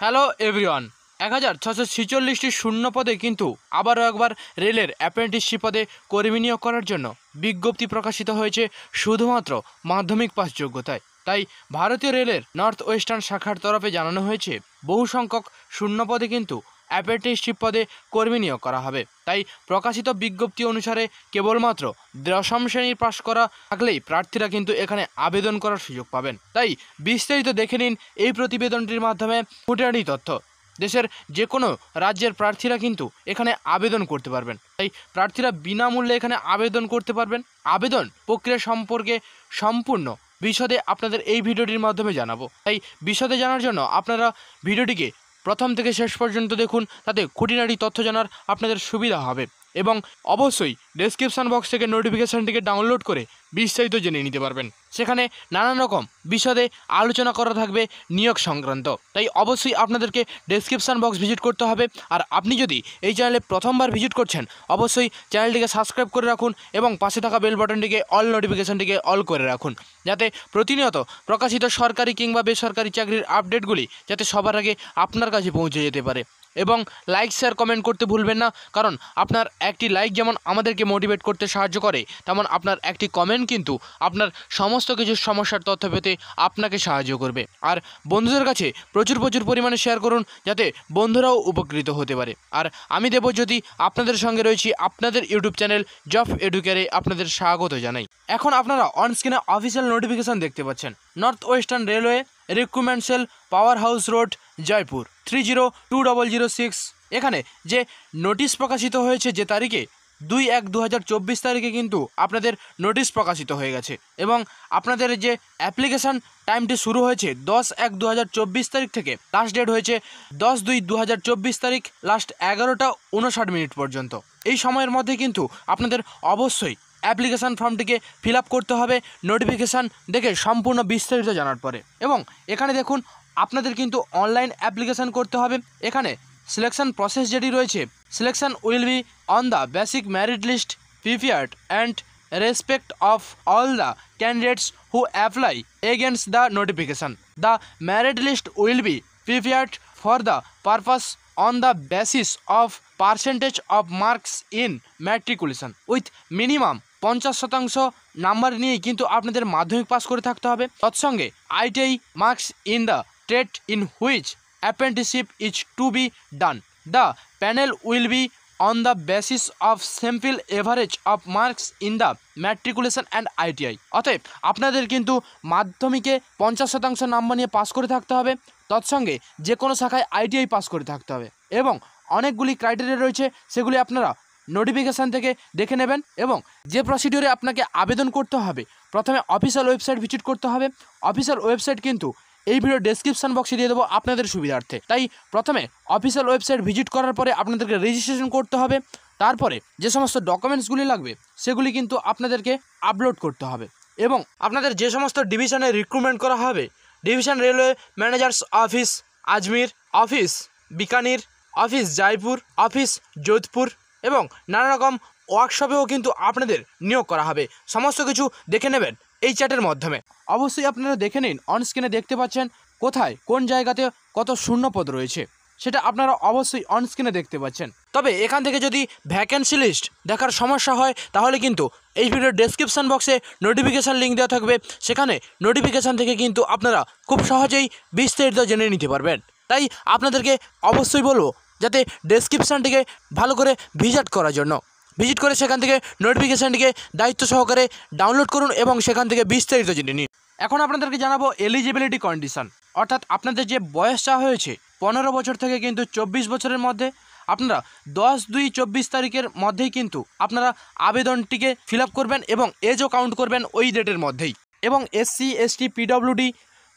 Hello everyone. 1646টি শূন্য পদে কিন্তু আবারও একবার রেলের অ্যাপ্রেন্টিসশিপ পদে কর্মী নিয়োগ করার জন্য বিজ্ঞপ্তি প্রকাশিত হয়েছে শুধুমাত্র মাধ্যমিক পাস যোগ্যতায়। তাই ভারতীয় রেলের নর্থ ওয়েস্টার্ন শাখার তরফে জানানো হয়েছে বহু সংখ্যক শূন্য পদে কিন্তু অ্যাপ্রেন্টিসশিপ পদে কর্মী নিয়োগ করা হবে। তাই প্রকাশিত বিজ্ঞপ্তি অনুসারে কেবলমাত্র দশম শ্রেণীর পাশ করা থাকলেই প্রার্থীরা কিন্তু এখানে আবেদন করার সুযোগ পাবেন। তাই বিস্তারিত দেখে নিন এই প্রতিবেদনটির মাধ্যমে খুঁটিনাটি তথ্য। দেশের যে কোনো রাজ্যের প্রার্থীরা কিন্তু এখানে আবেদন করতে পারবেন। তাই প্রার্থীরা বিনামূল্যে এখানে আবেদন করতে পারবেন। আবেদন প্রক্রিয়া সম্পর্কে সম্পূর্ণ বিশদে আপনাদের এই ভিডিওটির মাধ্যমে জানাবো। তাই বিশদে জানার জন্য আপনারা ভিডিওটিকে প্রথম থেকে শেষ পর্যন্ত দেখুন, তাতে খুঁটিনাটি তথ্য জানার আপনাদের সুবিধা হবে। এবং অবশ্যই ডেসক্রিপশন বক্স থেকে নোটিফিকেশানটিকে ডাউনলোড করে বিস্তারিত জেনে নিতে পারবেন। সেখানে নানান রকম বিশদে আলোচনা করা থাকবে নিয়োগ সংক্রান্ত। তাই অবশ্যই আপনাদেরকে ডেসক্রিপশন বক্স ভিজিট করতে হবে। আর আপনি যদি এই চ্যানেলে প্রথমবার ভিজিট করছেন, অবশ্যই চ্যানেলটিকে সাবস্ক্রাইব করে রাখুন এবং পাশে থাকা বেল বাটনটিকে অল নোটিফিকেশানটিকে অল করে রাখুন, যাতে প্রতিনিয়ত প্রকাশিত সরকারি কিংবা বেসরকারি চাকরির আপডেটগুলি যাতে সবার আগে আপনার কাছে পৌঁছে যেতে পারে। এবং লাইক শেয়ার কমেন্ট করতে ভুলবেন না, কারণ আপনার একটি লাইক যেমন আমাদেরকে মোটিভেট করতে সাহায্য করে, তেমন আপনার একটি কমেন্ট কিন্তু আপনার সমস্ত কিছু সমস্যার তথ্য পেতে আপনাকে সাহায্য করবে। আর বন্ধুদের কাছে প্রচুর পরিমাণে শেয়ার করুন, যাতে বন্ধুরাও উপকৃত হতে পারে। আর আমি দেবজ্যোতি আপনাদের সঙ্গে রয়েছি আপনাদের ইউটিউব চ্যানেল জব এডুকেয়ারে আপনাদের স্বাগত জানাই। এখন আপনারা অন স্ক্রিনে অফিসিয়াল নোটিফিকেশান দেখতে পাচ্ছেন। North western railway recruitment sell, power house road, Jaipur 302006। এখানে যে নোটিশ প্রকাশিত হয়েছে যে তারিখে 2/1/2024 তারিখে কিন্তু আপনাদের নোটিশ প্রকাশিত হয়ে গেছে। এবং আপনাদের যে অ্যাপ্লিকেশান টাইমটি শুরু হয়েছে 10/1/2024 তারিখ থেকে, লাস্ট ডেট হয়েছে 10/2/2024 তারিখ, লাস্ট 11টা 59 পর্যন্ত। এই সময়ের মধ্যে কিন্তু আপনাদের অবশ্যই অ্যাপ্লিকেশান ফর্মটিকে ফিল আপ করতে হবে নোটিফিকেশান দেখে সম্পূর্ণ বিস্তারিত জানার পরে। এবং এখানে দেখুন আপনাদের কিন্তু অনলাইন অ্যাপ্লিকেশান করতে হবে। এখানে সিলেকশন প্রসেস যেটি রয়েছে, selection will be on the basic merit list prepared and respect of all the candidates who apply against the notification. The merit list will be prepared for the purpose on the basis of percentage of marks in matriculation with minimum 50% number নিয়ে কিন্তু আপনাদের মাধ্যমিক pass করে থাকতে হবে। তৎসঙ্গে ITI marks in the trade in which apprenticeship is to be done. The panel will be on the basis of sample average of marks in the matriculation and ITI. অতএব আপনাদের কিন্তু মাধ্যমিকে 50% নাম্বার নিয়ে pass করে থাকতে হবে, তৎসঙ্গে যে কোনো শাখায় ITI পাস করে থাকতে হবে। এবং অনেকগুলি ক্রাইটেরিয়া রয়েছে, সেগুলি আপনারা নোটিফিকেশান থেকে দেখে নেবেন। এবং যে প্রসিডিওরে আপনাকে আবেদন করতে হবে, প্রথমে অফিসিয়াল ওয়েবসাইট ভিজিট করতে হবে। অফিসিয়াল ওয়েবসাইট কিন্তু এই ভিডিও ডেসক্রিপশন বক্সে দিয়ে দেবো আপনাদের সুবিধার্থে। তাই প্রথমে অফিসিয়াল ওয়েবসাইট ভিজিট করার পরে আপনাদেরকে রেজিস্ট্রেশন করতে হবে। তারপরে যে সমস্ত ডকুমেন্টসগুলি লাগবে সেগুলি কিন্তু আপনাদেরকে আপলোড করতে হবে। এবং আপনাদের যে সমস্ত ডিভিশনে রিক্রুটমেন্ট করা হবে, division railway managers office Ajmer, office Bikaner, office Jaipur, office Jodhpur এবং নানা রকম ওয়ার্কশপেও কিন্তু আপনাদের নিয়োগ করা হবে। সমস্ত কিছু দেখে নেবেন এই চ্যাটের মাধ্যমে। অবশ্যই আপনারা দেখে নিন, অন স্ক্রিনে দেখতে পাচ্ছেন কোথায় কোন জায়গাতে কত শূন্য পদ রয়েছে, সেটা আপনারা অবশ্যই অন স্ক্রিনে দেখতে পাচ্ছেন। তবে এখান থেকে যদি ভ্যাকেন্সি লিস্ট দেখার সমস্যা হয়, তাহলে কিন্তু এই ভিডিওর ডেসক্রিপশন বক্সে নোটিফিকেশান লিঙ্ক দেওয়া থাকবে, সেখানে নোটিফিকেশান থেকে কিন্তু আপনারা খুব সহজেই বিস্তারিত জেনে নিতে পারবেন। তাই আপনাদেরকে অবশ্যই বলবো যাতে ডেসক্রিপশানটিকে ভালো করে ভিজিট করার জন্য ভিজিট করে সেখান থেকে নোটিফিকেশানটিকে দায়িত্ব সহকারে ডাউনলোড করুন এবং সেখান থেকে বিস্তারিত জেনে নিন। এখন আপনাদেরকে জানাবো এলিজিবিলিটি কন্ডিশন, অর্থাৎ আপনাদের যে বয়স চাওয়া হয়েছে 15 বছর থেকে কিন্তু 24 বছরের মধ্যে, আপনারা 10/2/24 তারিখের মধ্যেই কিন্তু আপনারা আবেদনটিকে ফিল আপ করবেন এবং এজও কাউন্ট করবেন ওই ডেটের মধ্যেই। এবং SC ST PWD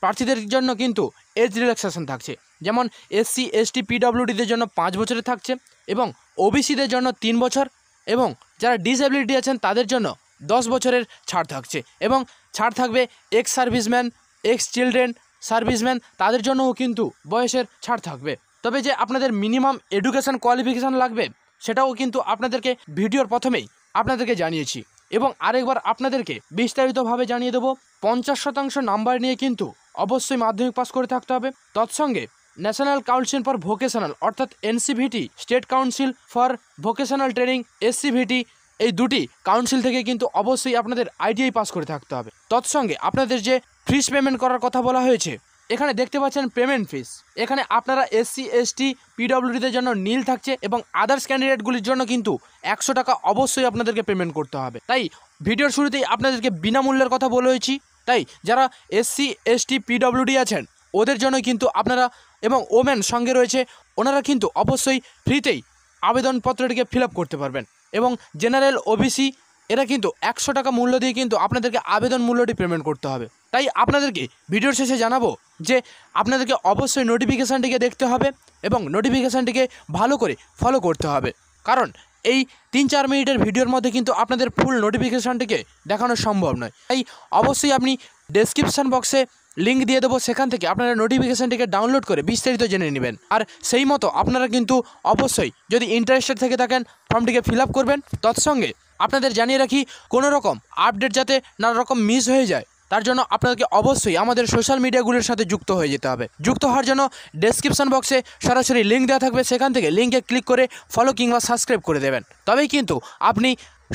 প্রার্থীদের জন্য কিন্তু এজ রিল্যাক্সেশন থাকছে, যেমন SC ST PWDদের জন্য 5 বছরের থাকছে এবং OBCদের জন্য 3 বছর, এবং যারা ডিসএবিলিটি আছেন তাদের জন্য 10 বছরের ছাড় থাকছে। এবং ছাড় থাকবে ex serviceman, x children serviceman, তাদের জন্যও কিন্তু বয়সের ছাড় থাকবে। তবে যে আপনাদের মিনিমাম এডুকেশান কোয়ালিফিকেশান লাগবে, সেটাও কিন্তু আপনাদেরকে ভিডিওর প্রথমেই আপনাদেরকে জানিয়েছি। এবং আরেকবার আপনাদেরকে বিস্তারিতভাবে জানিয়ে দেবো, 50% নাম্বার নিয়ে কিন্তু অবশ্যই মাধ্যমিক পাস করে থাকতে হবে। তৎসঙ্গে ন্যাশনাল কাউন্সিল ফর ভোকেশনাল অর্থাৎ NCVT, state council for vocational training SCVT, এই দুটি কাউন্সিল থেকে কিন্তু অবশ্যই আপনাদের আইটিআই পাস করে থাকতে হবে। তৎসঙ্গে আপনাদের যে ফিস পেমেন্ট করার কথা বলা হয়েছে, এখানে দেখতে পাচ্ছেন পেমেন্ট ফিস। এখানে আপনারা এসসি এসটি পিডব্লিউডিদের জন্য নীল থাকছে এবং আদার্স ক্যান্ডিডেটগুলির জন্য কিন্তু 100 টাকা অবশ্যই আপনাদেরকে পেমেন্ট করতে হবে। তাই ভিডিওর শুরুতেই আপনাদেরকে বিনামূল্যের কথা বলেছি। তাই যারা এসসি এসটি পিডব্লিউডি আছেন ওদের জন্য কিন্তু আপনারা, এবং ওমেন সঙ্গে রয়েছে, ওনারা কিন্তু অবশ্যই ফ্রিতেই আবেদনপত্রটিকে ফিল আপ করতে পারবেন। এবং জেনারেল ওবিসি এরা কিন্তু 100 টাকা মূল্য দিয়ে কিন্তু আপনাদেরকে আবেদন মূল্যটি পেমেন্ট করতে হবে। তাই আপনাদেরকে ভিডিওর শেষে জানাবো যে আপনাদেরকে অবশ্যই নোটিফিকেশানটিকে দেখতে হবে এবং নোটিফিকেশানটিকে ভালো করে ফলো করতে হবে, কারণ এই 3-4 মিনিটের ভিডিওর মধ্যে কিন্তু আপনাদের ফুল নোটিফিকেশানটিকে দেখানো সম্ভব নয়। তাই অবশ্যই আপনি ডেসক্রিপশান বক্সে লিঙ্ক দিয়ে দেবো, সেখান থেকে আপনারা নোটিফিকেশানটিকে ডাউনলোড করে বিস্তারিত জেনে নেবেন। আর সেই মতো আপনারা কিন্তু অবশ্যই যদি ইন্টারেস্টেড থেকে থাকেন ফর্মটিকে ফিল আপ করবেন। তৎসঙ্গে আপনাদের জানিয়ে রাখি, কোনো রকম আপডেট যাতে নানা রকম মিস হয়ে যায় তার জন্য আপনাদেরকে অবশ্যই আমাদের সোশ্যাল মিডিয়াগুলোর সাথে যুক্ত হয়ে যেতে হবে। যুক্ত হওয়ার জন্য ডেসক্রিপশন বক্সে সরাসরি লিঙ্ক দেওয়া থাকবে, সেখান থেকে লিঙ্কে ক্লিক করে ফলো কিংবা সাবস্ক্রাইব করে দেবেন। তবেই কিন্তু আপনি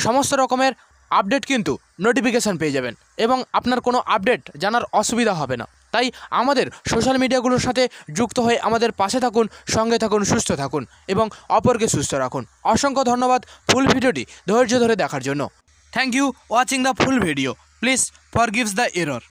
সমস্ত রকমের আপডেট কিন্তু নোটিফিকেশান পেয়ে যাবেন এবং আপনার কোনো আপডেট জানার অসুবিধা হবে না। তাই আমাদের সোশ্যাল মিডিয়াগুলোর সাথে যুক্ত হয়ে আমাদের পাশে থাকুন, সঙ্গে থাকুন, সুস্থ থাকুন এবং অপরকে সুস্থ রাখুন। অসংখ্য ধন্যবাদ ফুল ভিডিওটি ধৈর্য ধরে দেখার জন্য। Thank you watching the full video. Please forgives the error.